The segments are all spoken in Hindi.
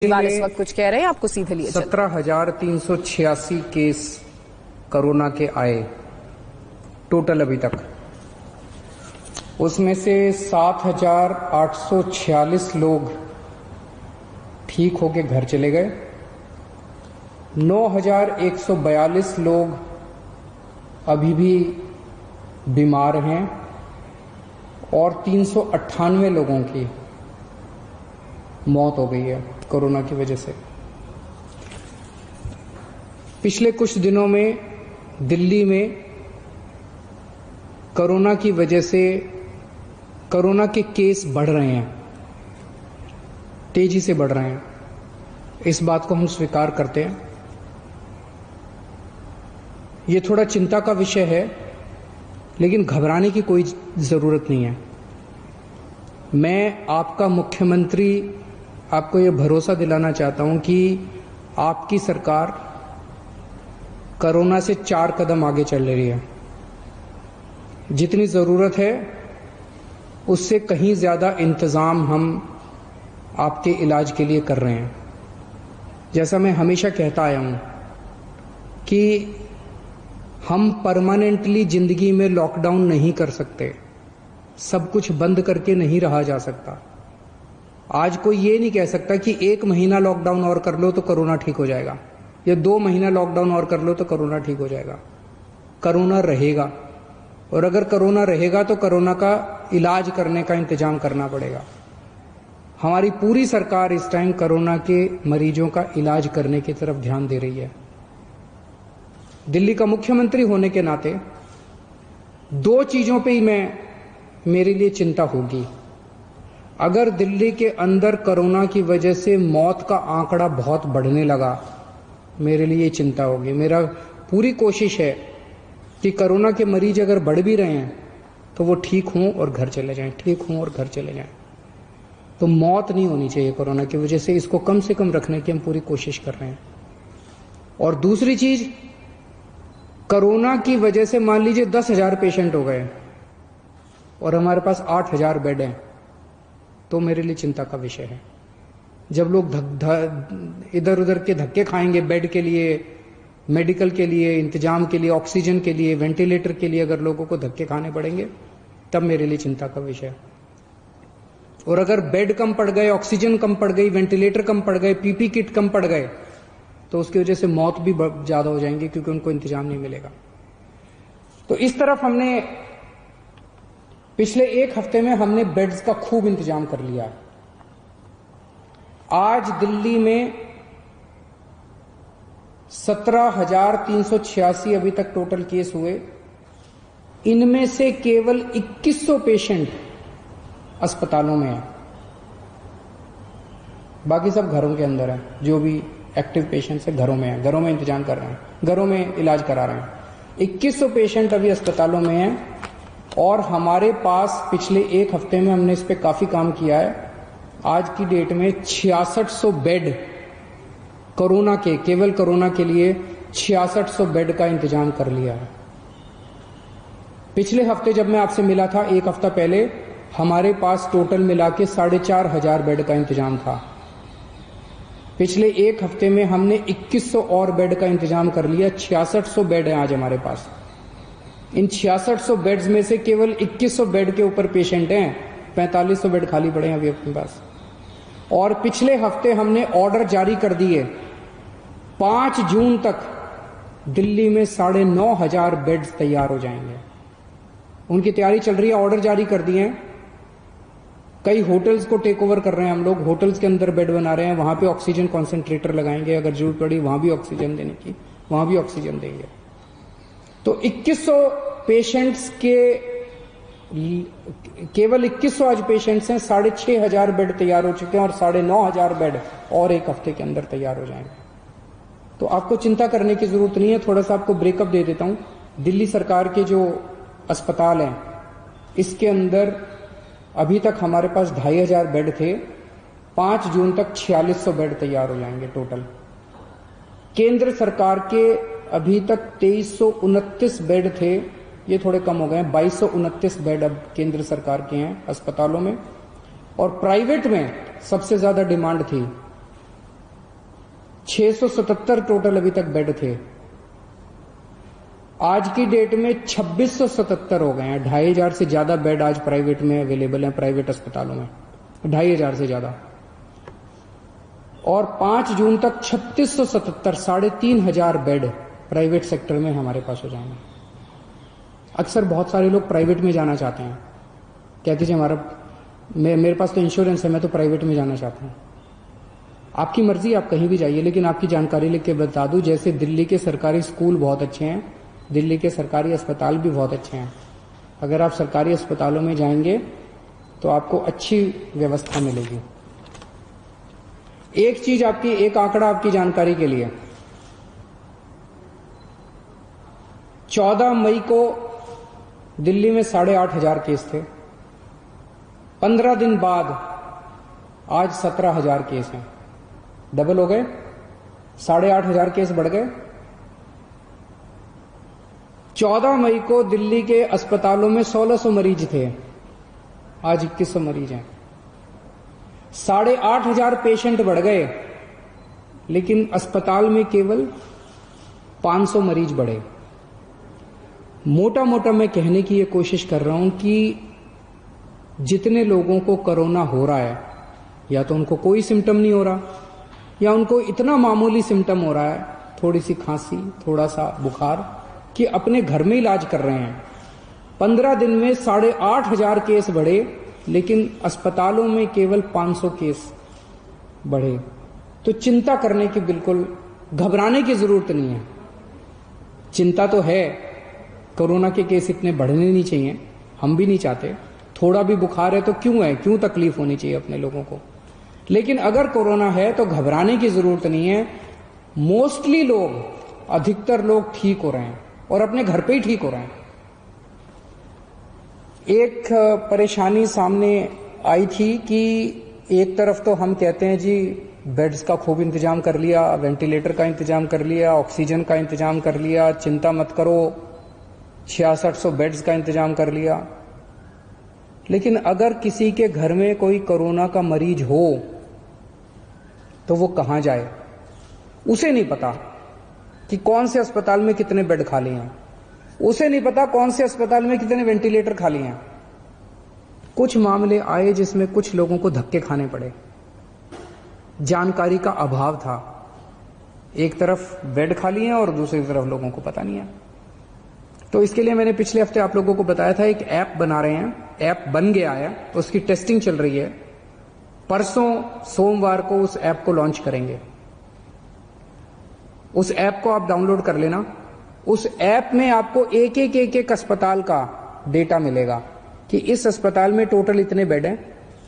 इस वक्त कुछ कह रहे हैं, आपको सीधे लिए 17,386 केस कोरोना के आए टोटल अभी तक। उसमें से 7,846 लोग ठीक होके घर चले गए, 9,142 लोग अभी भी बीमार हैं और 398 लोगों की मौत हो गई है कोरोना की वजह से। पिछले कुछ दिनों में दिल्ली में कोरोना की वजह से कोरोना के केस बढ़ रहे हैं, तेजी से बढ़ रहे हैं। इस बात को हम स्वीकार करते हैं। ये थोड़ा चिंता का विषय है, लेकिन घबराने की कोई जरूरत नहीं है। मैं आपका मुख्यमंत्री आपको ये भरोसा दिलाना चाहता हूं कि आपकी सरकार कोरोना से 4 कदम आगे चल रही है। जितनी जरूरत है उससे कहीं ज्यादा इंतजाम हम आपके इलाज के लिए कर रहे हैं। जैसा मैं हमेशा कहता आया हूं कि हम परमानेंटली जिंदगी में लॉकडाउन नहीं कर सकते, सब कुछ बंद करके नहीं रहा जा सकता। आज कोई ये नहीं कह सकता कि 1 महीना लॉकडाउन और कर लो तो कोरोना ठीक हो जाएगा, या 2 महीना लॉकडाउन और कर लो तो कोरोना ठीक हो जाएगा। कोरोना रहेगा, और अगर कोरोना रहेगा तो कोरोना का इलाज करने का इंतजाम करना पड़ेगा। हमारी पूरी सरकार इस टाइम कोरोना के मरीजों का इलाज करने की तरफ ध्यान दे रही है। दिल्ली का मुख्यमंत्री होने के नाते 2 चीजों पे ही मेरे लिए चिंता होगी। अगर दिल्ली के अंदर कोरोना की वजह से मौत का आंकड़ा बहुत बढ़ने लगा, मेरे लिए चिंता होगी। मेरा पूरी कोशिश है कि कोरोना के मरीज अगर बढ़ भी रहे हैं तो वो ठीक हों और घर चले जाएं, ठीक हों और घर चले जाएं। तो मौत नहीं होनी चाहिए कोरोना की वजह से, इसको कम से कम रखने की हम पूरी कोशिश कर रहे हैं। और दूसरी चीज, कोरोना की वजह से मान लीजिए 10,000 पेशेंट हो गए और हमारे पास 8,000 बेड हैं, तो मेरे लिए चिंता का विषय है। जब लोग इधर उधर के धक्के खाएंगे बेड के लिए, मेडिकल के लिए, इंतजाम के लिए, ऑक्सीजन के लिए, वेंटिलेटर के लिए, अगर लोगों को धक्के खाने पड़ेंगे, तब मेरे लिए चिंता का विषय है। और अगर बेड कम पड़ गए, ऑक्सीजन कम पड़ गई, वेंटिलेटर कम पड़ गए, पीपी किट कम पड़ गए, तो उसकी वजह से मौत भी ज्यादा हो जाएंगी, क्योंकि उनको इंतजाम नहीं मिलेगा। तो इस तरफ हमने पिछले 1 हफ्ते में हमने बेड्स का खूब इंतजाम कर लिया है। आज दिल्ली में 17,386 अभी तक टोटल केस हुए। इनमें से केवल 2100 पेशेंट अस्पतालों में है, बाकी सब घरों के अंदर है। जो भी एक्टिव पेशेंट्स है घरों में है, घरों में इंतजाम कर रहे हैं, घरों में इलाज करा रहे हैं। 2100 पेशेंट अभी अस्पतालों में हैं। और हमारे पास पिछले 1 हफ्ते में हमने इस पे काफी काम किया है। आज की डेट में 6600 बेड कोरोना के, केवल कोरोना के लिए 6600 बेड का इंतजाम कर लिया है। पिछले हफ्ते जब मैं आपसे मिला था, 1 हफ्ता पहले, हमारे पास टोटल मिला के 4,500 बेड का इंतजाम था। पिछले 1 हफ्ते में हमने 2100 और बेड का इंतजाम कर लिया। 6600 बेड है आज हमारे पास। इन 6600 बेड्स में से केवल 2100 बेड के ऊपर पेशेंट हैं, 4500 बेड खाली पड़े हैं अभी अपने पास। और पिछले हफ्ते हमने ऑर्डर जारी कर दिए, 5 जून तक दिल्ली में 9,500 बेड्स तैयार हो जाएंगे। उनकी तैयारी चल रही है, ऑर्डर जारी कर दिए हैं। कई होटल्स को टेक ओवर कर रहे हैं हम लोग, होटल्स के अंदर बेड बना रहे हैं, वहां पे ऑक्सीजन कॉन्सेंट्रेटर लगाएंगे, अगर जरूरत पड़ी वहां भी ऑक्सीजन देने की, वहां भी ऑक्सीजन देंगे। तो 2100 पेशेंट्स के, केवल 2100 आज पेशेंट्स हैं, 6,500 बेड तैयार हो चुके हैं और 9,500 बेड और 1 हफ्ते के अंदर तैयार हो जाएंगे। तो आपको चिंता करने की जरूरत नहीं है। थोड़ा सा आपको ब्रेकअप दे देता हूं। दिल्ली सरकार के जो अस्पताल हैं, इसके अंदर अभी तक हमारे पास 2,500 बेड थे। 5 जून तक 4600 बेड तैयार हो जाएंगे टोटल। केंद्र सरकार के अभी तक 2329 बेड थे, ये थोड़े कम हो गए हैं, 2229 बेड अब केंद्र सरकार के हैं अस्पतालों में। और प्राइवेट में सबसे ज्यादा डिमांड थी, 677 टोटल अभी तक बेड थे। आज की डेट में 2677 हो गए हैं। 2500 से ज्यादा बेड आज प्राइवेट में अवेलेबल हैं, प्राइवेट अस्पतालों में 2500 से ज्यादा। और 5 जून तक 3677 3500 बेड प्राइवेट सेक्टर में हमारे पास हो जाएंगे। अक्सर बहुत सारे लोग प्राइवेट में जाना चाहते हैं, कहते जी मेरे पास तो इंश्योरेंस है, मैं तो प्राइवेट में जाना चाहता हूं। आपकी मर्जी, आप कहीं भी जाइए, लेकिन आपकी जानकारी लेके बता दूं, जैसे दिल्ली के सरकारी स्कूल बहुत अच्छे हैं, दिल्ली के सरकारी अस्पताल भी बहुत अच्छे हैं। अगर आप सरकारी अस्पतालों में जाएंगे तो आपको अच्छी व्यवस्था मिलेगी। एक आंकड़ा आपकी जानकारी के लिए, 14 मई को दिल्ली में 8,500 केस थे। 15 दिन बाद आज 17,000 केस हैं, डबल हो गए, 8,500 केस बढ़ गए। 14 मई को दिल्ली के अस्पतालों में 1,600 मरीज थे, आज 2,100 मरीज हैं। 8,500 पेशेंट बढ़ गए, लेकिन अस्पताल में केवल 500 मरीज बढ़े। मोटा मोटा मैं कहने की ये कोशिश कर रहा हूं कि जितने लोगों को कोरोना हो रहा है, या तो उनको कोई सिम्टम नहीं हो रहा, या उनको इतना मामूली सिम्टम हो रहा है, थोड़ी सी खांसी, थोड़ा सा बुखार, कि अपने घर में इलाज कर रहे हैं। 15 दिन में 8,500 केस बढ़े, लेकिन अस्पतालों में केवल 500 केस बढ़े। तो चिंता करने की, बिल्कुल घबराने की जरूरत नहीं है। चिंता तो है, कोरोना के केस इतने बढ़ने नहीं चाहिए, हम भी नहीं चाहते। थोड़ा भी बुखार है तो क्यों तकलीफ होनी चाहिए अपने लोगों को। लेकिन अगर कोरोना है तो घबराने की जरूरत नहीं है। मोस्टली लोग, अधिकतर लोग ठीक हो रहे हैं और अपने घर पे ही ठीक हो रहे हैं। एक परेशानी सामने आई थी कि एक तरफ तो हम कहते हैं जी बेड्स का खूब इंतजाम कर लिया, वेंटिलेटर का इंतजाम कर लिया, ऑक्सीजन का इंतजाम कर लिया, चिंता मत करो, 6600 बेड्स का इंतजाम कर लिया। लेकिन अगर किसी के घर में कोई कोरोना का मरीज हो तो वो कहां जाए? उसे नहीं पता कि कौन से अस्पताल में कितने बेड खाली हैं, उसे नहीं पता कौन से अस्पताल में कितने वेंटिलेटर खाली हैं। कुछ मामले आए जिसमें कुछ लोगों को धक्के खाने पड़े, जानकारी का अभाव था। एक तरफ बेड खाली है और दूसरी तरफ लोगों को पता नहीं है। तो इसके लिए मैंने पिछले हफ्ते आप लोगों को बताया था, एक ऐप बना रहे हैं, ऐप बन गया है, उसकी टेस्टिंग चल रही है। परसों सोमवार को उस ऐप को लॉन्च करेंगे। उस ऐप को आप डाउनलोड कर लेना। उस ऐप में आपको एक अस्पताल का डेटा मिलेगा कि इस अस्पताल में टोटल इतने बेड हैं,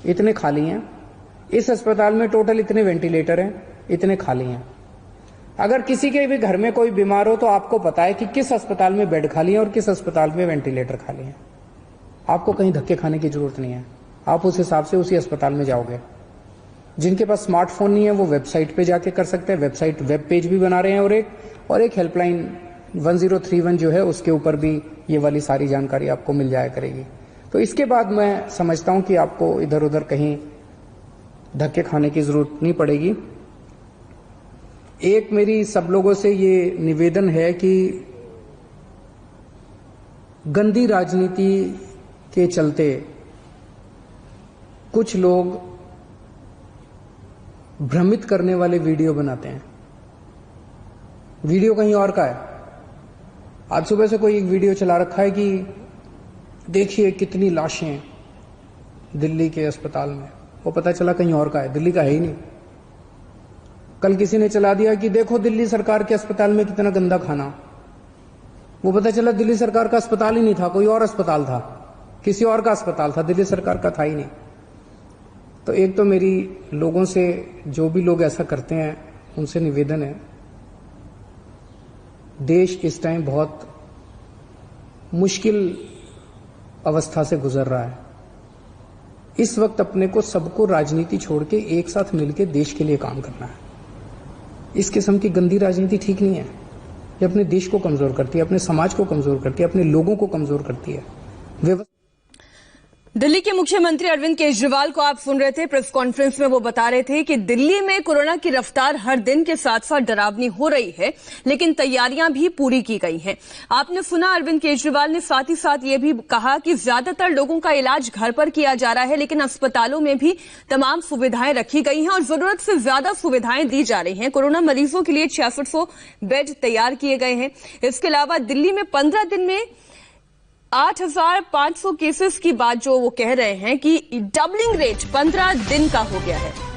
इतने खाली हैं, इस अस्पताल में टोटल इतने वेंटिलेटर हैं, इतने खाली हैं। अगर किसी के भी घर में कोई बीमार हो तो आपको पता है कि किस अस्पताल में बेड खाली है और किस अस्पताल में वेंटिलेटर खाली है। आपको कहीं धक्के खाने की जरूरत नहीं है, आप उस हिसाब से उसी अस्पताल में जाओगे। जिनके पास स्मार्टफोन नहीं है वो वेबसाइट पे जाके कर सकते हैं, वेबसाइट वेब पेज भी बना रहे हैं, और एक हेल्पलाइन 1031 जो है उसके ऊपर भी ये वाली सारी जानकारी आपको मिल जाया करेगी। तो इसके बाद मैं समझता हूं कि आपको इधर उधर कहीं धक्के खाने की जरूरत नहीं पड़ेगी। एक मेरी सब लोगों से ये निवेदन है कि गंदी राजनीति के चलते कुछ लोग भ्रमित करने वाले वीडियो बनाते हैं। वीडियो कहीं और का है। आज सुबह से कोई एक वीडियो चला रखा है कि देखिए कितनी लाशें दिल्ली के अस्पताल में, वो पता चला कहीं और का है, दिल्ली का है ही नहीं। कल किसी ने चला दिया कि देखो दिल्ली सरकार के अस्पताल में कितना गंदा खाना, वो पता चला दिल्ली सरकार का अस्पताल ही नहीं था, कोई और अस्पताल था, किसी और का अस्पताल था, दिल्ली सरकार का था ही नहीं। तो एक तो मेरी लोगों से, जो भी लोग ऐसा करते हैं उनसे निवेदन है, देश इस टाइम बहुत मुश्किल अवस्था से गुजर रहा है। इस वक्त अपने को सबको राजनीति छोड़ के एक साथ मिलकर देश के लिए काम करना है। इस किस्म की गंदी राजनीति ठीक नहीं है। ये अपने देश को कमजोर करती है, अपने समाज को कमजोर करती है, अपने लोगों को कमजोर करती है। दिल्ली के मुख्यमंत्री अरविंद केजरीवाल को आप सुन रहे थे। प्रेस कॉन्फ्रेंस में वो बता रहे थे कि दिल्ली में कोरोना की रफ्तार हर दिन के साथ साथ डरावनी हो रही है, लेकिन तैयारियां भी पूरी की गई हैं। आपने सुना, अरविंद केजरीवाल ने साथ ही साथ ये भी कहा कि ज्यादातर लोगों का इलाज घर पर किया जा रहा है, लेकिन अस्पतालों में भी तमाम सुविधाएं रखी गई हैं और जरूरत से ज्यादा सुविधाएं दी जा रही हैं। कोरोना मरीजों के लिए 6600 बेड तैयार किए गए हैं। इसके अलावा दिल्ली में 15 दिन में 8500 केसेस की बात जो वो कह रहे हैं कि डबलिंग रेट 15 दिन का हो गया है।